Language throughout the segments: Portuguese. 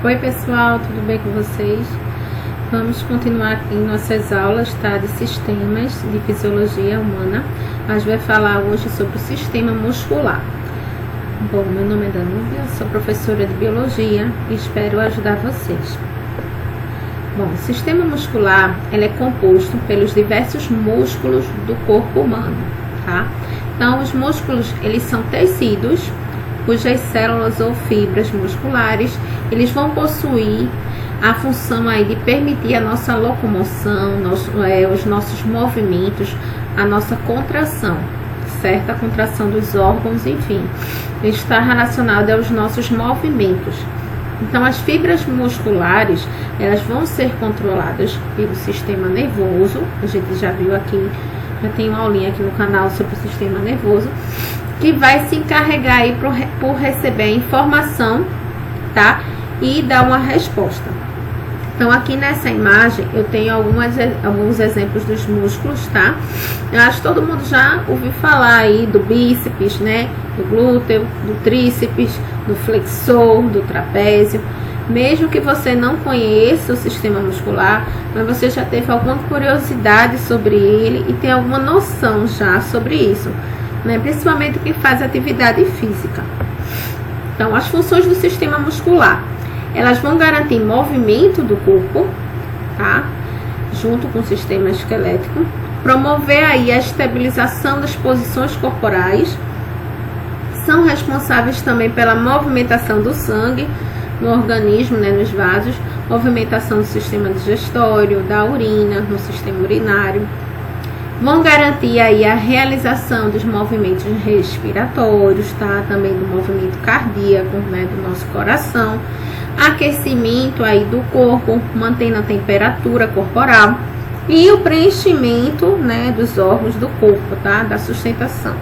Oi pessoal, tudo bem com vocês? Vamos continuar aqui em nossas aulas, tá? De sistemas de fisiologia humana. A gente vai falar hoje sobre o sistema muscular. Bom, meu nome é Danúbia, sou professora de biologia e espero ajudar vocês. Bom, o sistema muscular, ele é composto pelos diversos músculos do corpo humano, tá? Então, os músculos, eles são tecidos cujas células ou fibras musculares, eles vão possuir a função aí de permitir a nossa locomoção, os nossos movimentos, a nossa contração, certo? A contração dos órgãos, enfim, está relacionada aos nossos movimentos. Então, as fibras musculares, elas vão ser controladas pelo sistema nervoso. A gente já viu aqui, já tem uma aulinha aqui no canal sobre o sistema nervoso, que vai se encarregar aí por receber a informação, tá? E dar uma resposta. Então, aqui nessa imagem, eu tenho alguns exemplos dos músculos, tá? Eu acho que todo mundo já ouviu falar aí do bíceps, né? Do glúteo, do tríceps, do flexor, do trapézio. Mesmo que você não conheça o sistema muscular, mas você já teve alguma curiosidade sobre ele e tem alguma noção já sobre isso, né? Principalmente quem faz atividade física. Então, as funções do sistema muscular, elas vão garantir movimento do corpo, tá? Junto com o sistema esquelético, promover aí a estabilização das posições corporais, são responsáveis também pela movimentação do sangue no organismo, né, nos vasos, movimentação do sistema digestório, da urina, no sistema urinário. Vão garantir aí a realização dos movimentos respiratórios, tá? Também do movimento cardíaco, né, do nosso coração. Aquecimento aí do corpo, mantendo a temperatura corporal. E o preenchimento, né, dos órgãos do corpo, tá? Da sustentação.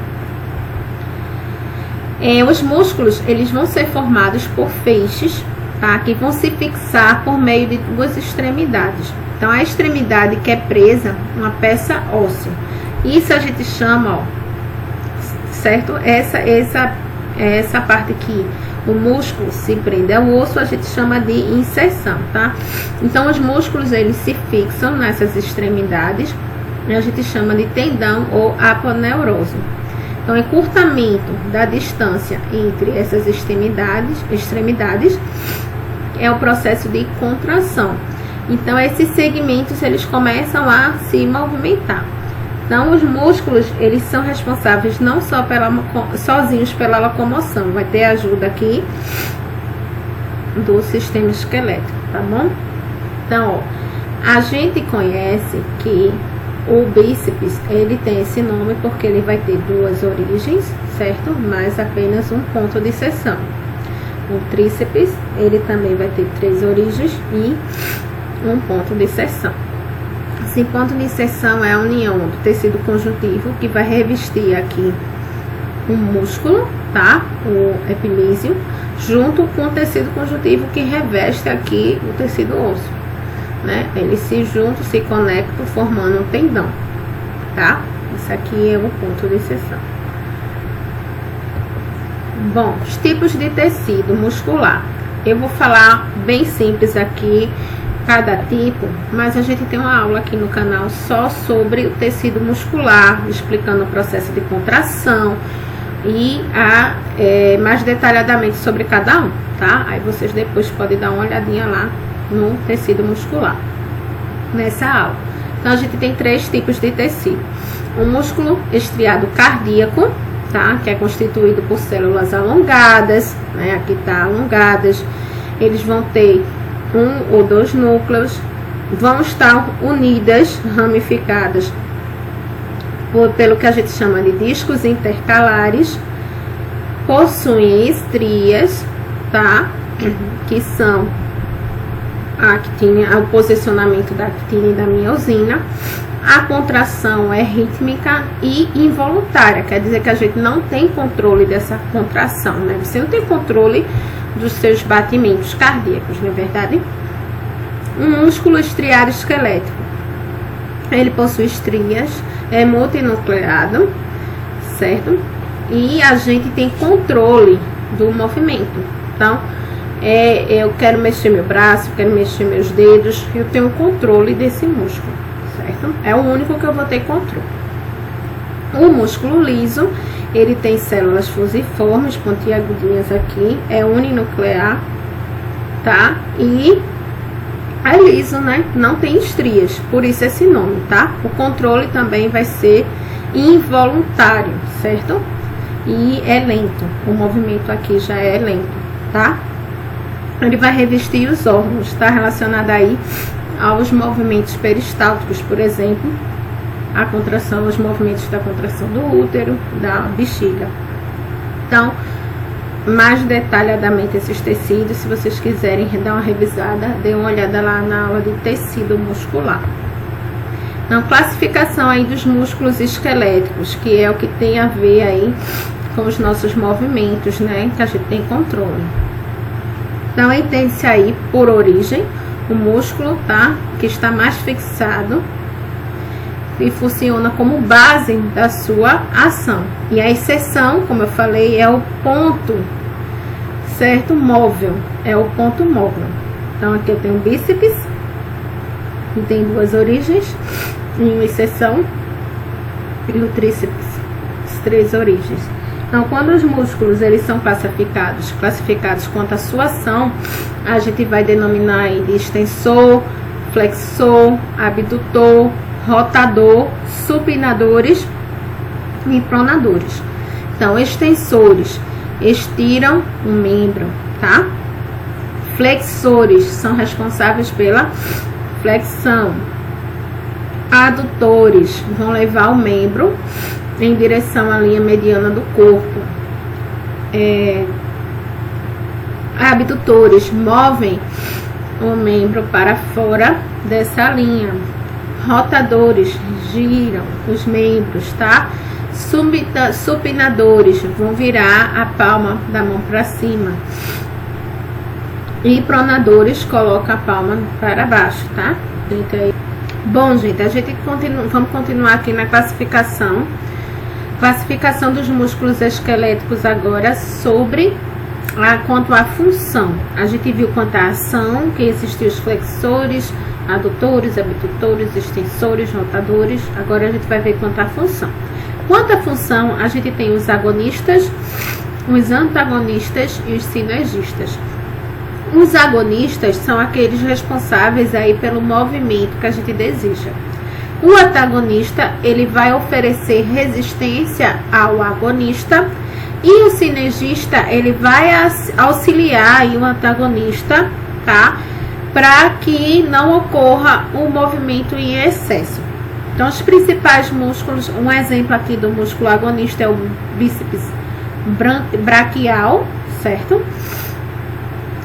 Os músculos, eles vão ser formados por feixes, tá? Que vão se fixar por meio de duas extremidades. Então, a extremidade que é presa, uma peça óssea. Isso a gente chama, ó, certo? Essa parte que o músculo se prende ao osso, a gente chama de inserção, tá? Então, os músculos, eles se fixam nessas extremidades, e a gente chama de tendão ou aponeurose. Então, encurtamento da distância entre essas extremidades é o processo de contração. Então, esses segmentos, eles começam a se movimentar. Então, os músculos, eles são responsáveis não só sozinhos pela locomoção. Vai ter ajuda aqui do sistema esquelético, tá bom? Então, ó, a gente conhece que o bíceps, ele tem esse nome porque ele vai ter duas origens, certo? Mas apenas um ponto de seção. O tríceps, ele também vai ter 3 origens e um ponto de seção. Esse ponto de seção é a união do tecido conjuntivo que vai revestir aqui um músculo, tá? O epimísio, junto com o tecido conjuntivo que reveste aqui o tecido ósseo, né? Eles se juntam, se conectam, formando um tendão, tá? Isso aqui é o ponto de seção. Bom, os tipos de tecido muscular. Eu vou falar bem simples aqui cada tipo, mas a gente tem uma aula aqui no canal só sobre o tecido muscular, explicando o processo de contração e mais detalhadamente sobre cada um, tá? Aí vocês depois podem dar uma olhadinha lá no tecido muscular, nessa aula. Então, a gente tem 3 tipos de tecido. O músculo estriado cardíaco, tá? Que é constituído por células alongadas, né? Aqui tá alongadas. Eles vão ter 1 ou 2 núcleos, vão estar unidas, ramificadas, pelo que a gente chama de discos intercalares, possuem estrias, tá? Que são a actina, o posicionamento da actina e da miosina. A contração é rítmica e involuntária, quer dizer que a gente não tem controle dessa contração, né? Você não tem controle dos seus batimentos cardíacos, não é verdade? Um músculo estriado esquelético, ele possui estrias, é multinucleado, certo? E a gente tem controle do movimento. Então, eu quero mexer meu braço, quero mexer meus dedos, eu tenho controle desse músculo, certo? É o único que eu vou ter controle. O músculo liso, ele tem células fusiformes, pontiagudinhas aqui, é uninuclear, tá? E é liso, né? Não tem estrias, por isso esse nome, tá? O controle também vai ser involuntário, certo? E é lento, o movimento aqui já é lento, tá? Ele vai revestir os órgãos, tá? Relacionado aí aos movimentos peristálticos, por exemplo, a contração, os movimentos da contração do útero, da bexiga. Então, mais detalhadamente esses tecidos, se vocês quiserem dar uma revisada, dê uma olhada lá na aula de tecido muscular. Então, classificação aí dos músculos esqueléticos, que é o que tem a ver aí com os nossos movimentos, né, que a gente tem controle. Então, entende-se aí por origem o músculo, tá, que está mais fixado e funciona como base da sua ação. E a exceção, como eu falei, é o ponto, certo? Móvel, é o ponto móvel. Então, aqui eu tenho o bíceps, que tem duas origens, e uma exceção, e o tríceps, as três origens. Então, quando os músculos eles são classificados quanto à sua ação, a gente vai denominar aí de extensor, flexor, abdutor, rotador, supinadores e pronadores. Então, extensores estiram o membro, tá? Flexores são responsáveis pela flexão. Adutores vão levar o membro em direção à linha mediana do corpo. Abdutores movem o membro para fora dessa linha. Rotadores giram os membros, tá? Supinadores vão virar a palma da mão para cima. E pronadores colocam a palma para baixo, tá? Bom, gente, vamos continuar aqui na classificação. Classificação dos músculos esqueléticos agora quanto à função. A gente viu quanto à ação, que existiam os flexores, adutores, abdutores, extensores, rotadores. Agora a gente vai ver quanto à função. Quanto à função, a gente tem os agonistas, os antagonistas e os sinergistas. Os agonistas são aqueles responsáveis aí pelo movimento que a gente deseja. O antagonista, ele vai oferecer resistência ao agonista, e o sinergista, ele vai auxiliar aí o antagonista, tá? Para que não ocorra o movimento em excesso. Então, os principais músculos, um exemplo aqui do músculo agonista é o bíceps braquial, certo?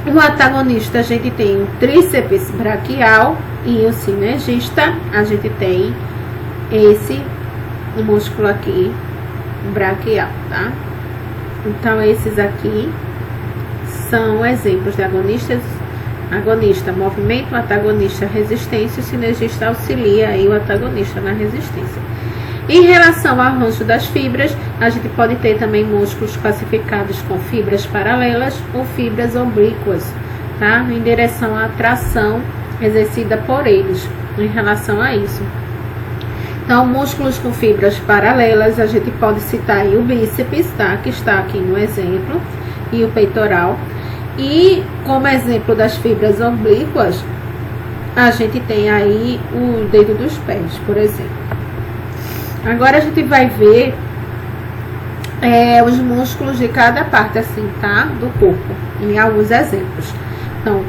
O antagonista, a gente tem o tríceps braquial, e o sinergista, a gente tem esse músculo aqui, braquial, tá? Então, esses aqui são exemplos de agonistas. Agonista, movimento, antagonista, resistência, o sinergista auxilia aí o antagonista na resistência. Em relação ao arranjo das fibras, a gente pode ter também músculos classificados com fibras paralelas ou fibras oblíquas, tá? Em direção à tração exercida por eles, em relação a isso. Então, músculos com fibras paralelas, a gente pode citar aí o bíceps, tá? Que está aqui no exemplo, e o peitoral. E como exemplo das fibras oblíquas, a gente tem aí o dedo dos pés, por exemplo. Agora a gente vai ver os músculos de cada parte, assim, tá? Do corpo, em alguns exemplos. Então,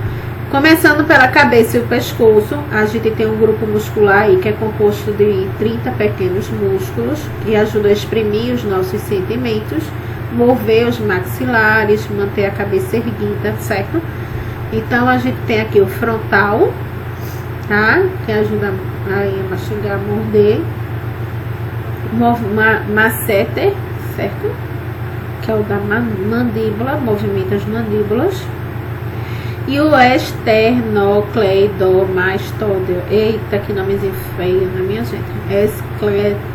começando pela cabeça e o pescoço, a gente tem um grupo muscular aí que é composto de 30 pequenos músculos que ajudam a exprimir os nossos sentimentos, mover os maxilares, manter a cabeça erguida, certo? Então, a gente tem aqui o frontal, tá? Que ajuda aí a mastigar, a morder. Masseter, certo? Que é o da mandíbula, movimenta as mandíbulas. E o esternocleidomastoideo. Eita, que nomezinho feio, né, minha gente?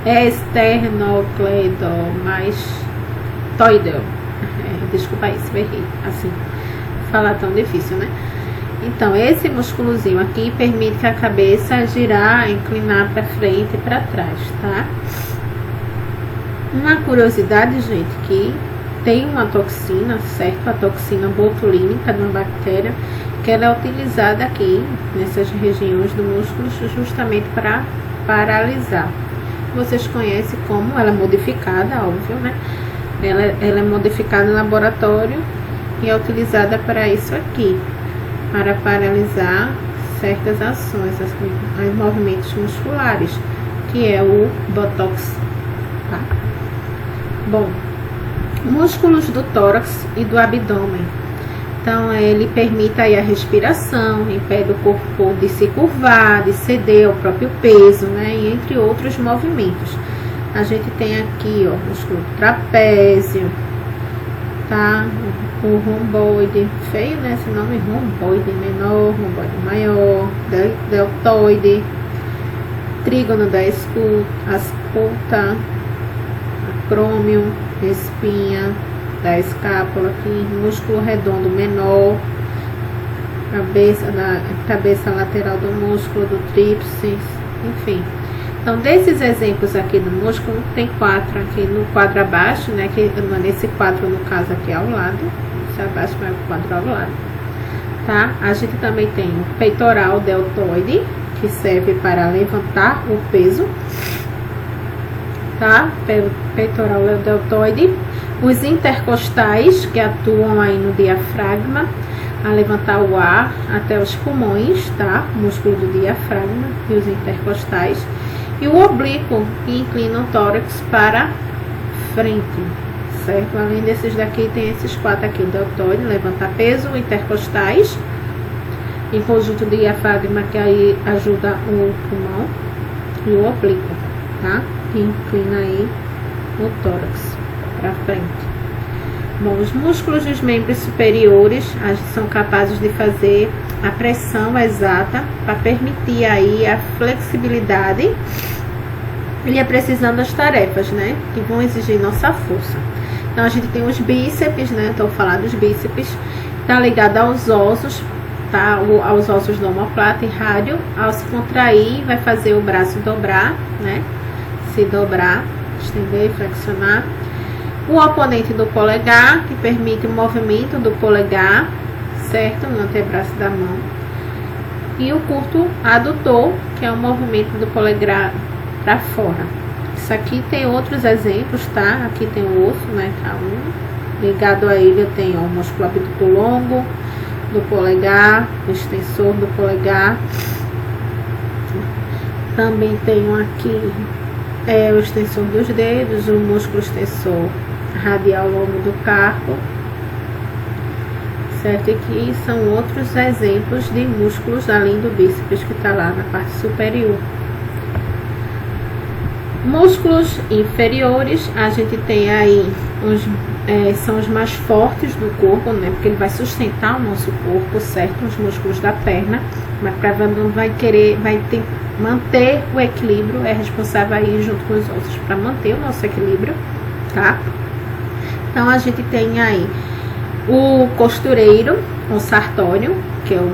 Esternocleidomastoideo. Desculpa aí se errei. Assim. falar tão difícil, né? Então, esse músculozinho aqui permite que a cabeça girar, inclinar para frente e para trás, tá? Uma curiosidade, gente, que tem uma toxina, certo? A toxina botulínica de uma bactéria, que ela é utilizada aqui, nessas regiões do músculo, justamente para paralisar. Vocês conhecem como ela é modificada, óbvio, né? Ela é modificada no laboratório e é utilizada para isso aqui, para paralisar certas ações, os movimentos musculares, que é o Botox, tá? Bom, músculos do tórax e do abdômen. Então, ele permite aí a respiração, impede o corpo de se curvar, de ceder ao próprio peso, né? E entre outros movimentos. A gente tem aqui, ó, músculo do trapézio, tá? O romboide, feio, né? Esse nome, romboide menor, romboide maior, deltoide, trígono da asculta, acrômio, espinha da escápula aqui, músculo redondo menor, cabeça lateral do músculo do tríceps, enfim. Então, desses exemplos aqui do músculo, tem 4 aqui no quadro abaixo, né? Que nesse quadro, no caso, aqui ao lado, esse abaixo vai o quadro ao lado, tá? A gente também tem o peitoral deltoide, que serve para levantar o peso, tá? Peitoral deltoide. Os intercostais, que atuam aí no diafragma, a levantar o ar até os pulmões, tá? O músculo do diafragma e os intercostais. E o oblíquo, que inclina o tórax para frente, certo? Além desses daqui, tem esses 4 aqui, o deltoide, levantar peso, intercostais, em conjunto diafragma, que aí ajuda o pulmão, e o oblíquo, tá? Que inclina aí o tórax para frente. Bom, os músculos dos membros superiores são capazes de fazer a pressão exata para permitir aí a flexibilidade e a precisão das tarefas, né? Que vão exigir nossa força. Então, a gente tem os bíceps, né? Então, falar dos bíceps, tá ligado aos ossos, tá? Aos ossos do omoplata e rádio. Ao se contrair, vai fazer o braço dobrar, né? Se dobrar, estender, flexionar. O oponente do polegar, que permite o movimento do polegar, certo? No antebraço da mão. E o curto adutor, que é o movimento do polegar para fora. Isso aqui tem outros exemplos, tá? Aqui tem o osso, né? Tá ligado a ele, eu tenho o músculo abdutor longo do polegar, o extensor do polegar. Também tenho aqui o extensor dos dedos, o músculo extensor radial longo do carpo, certo? E aqui são outros exemplos de músculos além do bíceps, que está lá na parte superior. Músculos inferiores, a gente tem aí são os mais fortes do corpo, né? Porque ele vai sustentar o nosso corpo, certo? Os músculos da perna, mas vai ter manter o equilíbrio, é responsável aí junto com os ossos para manter o nosso equilíbrio, tá? Então, a gente tem aí o costureiro, o sartório, que é o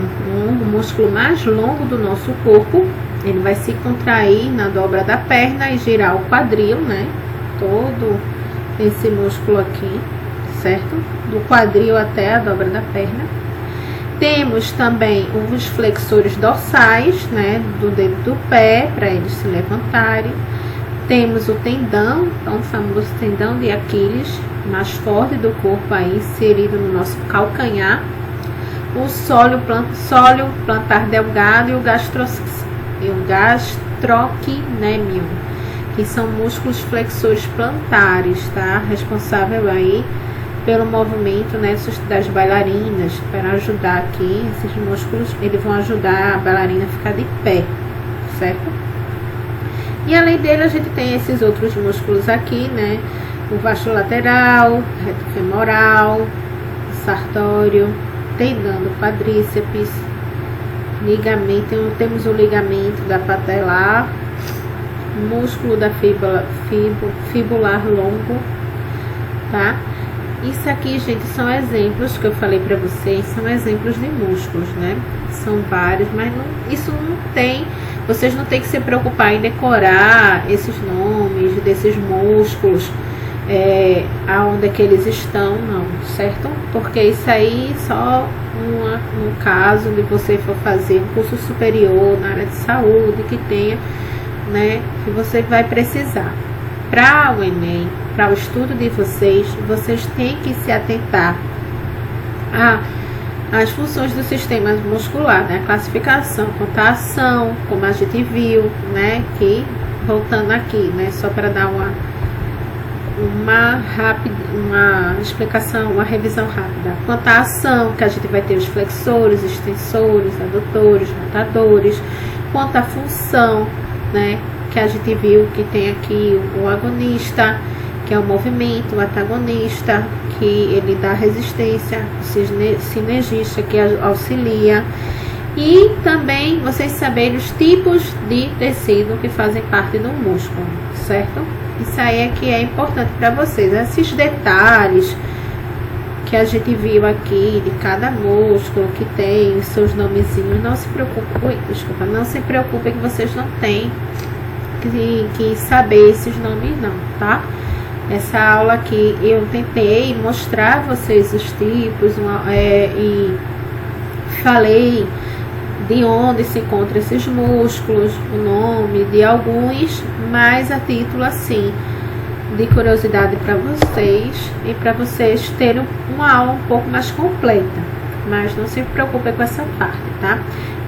músculo mais longo do nosso corpo. Ele vai se contrair na dobra da perna e girar o quadril, né? Todo esse músculo aqui, certo? Do quadril até a dobra da perna. Temos também os flexores dorsais, né? Do dedo do pé, para eles se levantarem. Temos o tendão, então o famoso tendão de Aquiles, mais forte do corpo aí, inserido no nosso calcanhar. O sólio plantar delgado e o gastrocnêmio, que são músculos flexores plantares, tá? Responsável aí pelo movimento, né, das bailarinas, para ajudar aqui, esses músculos, eles vão ajudar a bailarina a ficar de pé, certo? E além dele, a gente tem esses outros músculos aqui, né? O vasto lateral, reto femoral, sartório, tendão do quadríceps, ligamento, temos o ligamento da patelar, músculo da fibular longo, tá? Isso aqui, gente, são exemplos que eu falei para vocês, são exemplos de músculos, né? São vários, mas isso não tem, vocês não tem que se preocupar em decorar esses nomes desses músculos, aonde é que eles estão, não, certo? Porque isso aí só no caso de você for fazer um curso superior na área de saúde que tenha, né, que você vai precisar. Para o Enem, para o estudo de vocês têm que se atentar às funções do sistema muscular, né? A classificação quanto à ação, como a gente viu, né? Que, voltando aqui, né? Só para dar uma explicação, uma revisão rápida. Quanto à ação, que a gente vai ter os flexores, extensores, adutores, rotadores. Quanto à função, né? Que a gente viu que tem aqui o agonista, que é o movimento, o antagonista, que ele dá resistência, o sinergista, que auxilia. E também vocês saberem os tipos de tecido que fazem parte do músculo, certo? Isso aí é que é importante para vocês. Esses detalhes que a gente viu aqui de cada músculo que tem os seus nomezinhos, não se preocupe, não se preocupe que vocês não têm que saber esses nomes não, tá? Essa aula aqui eu tentei mostrar a vocês os tipos e falei de onde se encontram esses músculos, o nome de alguns, mas a título assim de curiosidade para vocês e para vocês terem uma aula um pouco mais completa, mas não se preocupe com essa parte, tá?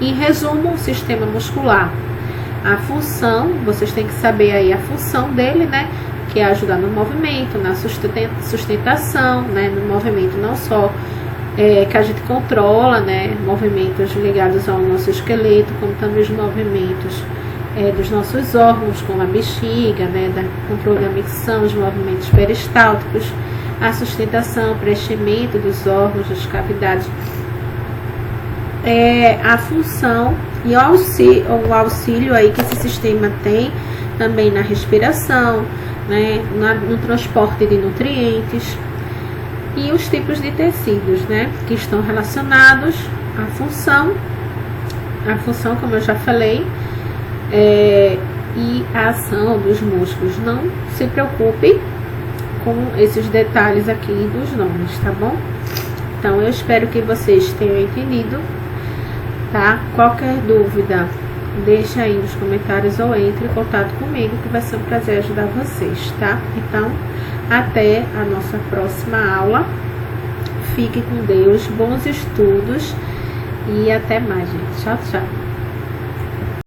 Em resumo, o sistema muscular, a função, vocês têm que saber aí a função dele, né? Que é ajudar no movimento, na sustentação, né? No movimento não só que a gente controla, né? Movimentos ligados ao nosso esqueleto, como também os movimentos dos nossos órgãos, como a bexiga, né? Controle da micção, os movimentos peristálticos, a sustentação, preenchimento dos órgãos, das cavidades. A função e o auxílio aí que esse sistema tem também na respiração, né, no transporte de nutrientes, e os tipos de tecidos, né, que estão relacionados à função, como eu já falei, e a ação dos músculos. Não se preocupe com esses detalhes aqui dos nomes, tá bom? Então eu espero que vocês tenham entendido, tá? Qualquer dúvida, deixa aí nos comentários ou entre em contato comigo, que vai ser um prazer ajudar vocês, tá? Então, até a nossa próxima aula. Fique com Deus, bons estudos e até mais, gente. Tchau, tchau.